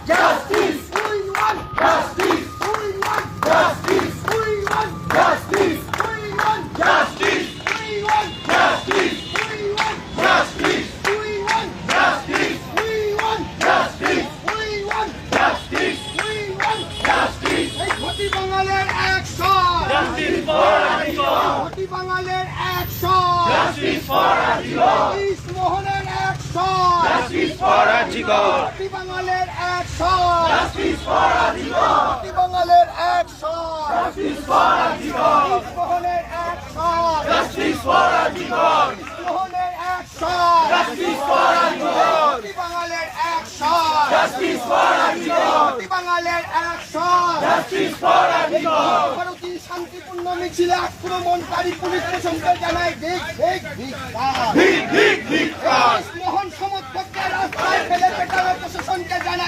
justice. We want Justice. we want Justice. we want Justice. we want Justice. we want Justice. we want Justice. we want Justice. we want Justice. we want Justice. we want Justice. এই ঘটি বাঙালের action Justice for Ajivon. ঘটি বাঙালের action Justice for Ajivon. Police মোহনের action Justice for Ajivon. ঘটি বাঙালের action Justice for Ajivon. ঘটি বাঙালের action Justice for Ajivon. Police মোহনের অ্যাকশন Justice for Ajivon. মোহনের অ্যাকশন Justice for Ajivon. ঘটি বাঙালের অ্যাকশন Justice for Ajivon. ঘটি বাঙালের অ্যাকশন Justice for Ajivon. ভারতীয় শান্তিপূর্ণ মিছিলে আক্রমণকারী পুলিশ প্রশাসনকে জানায় ধিক্কার। Hic, hic, hic, মোহন সমর্থকদের রাস্তায় ফেলে পেটানো প্রশাসনকে জানায়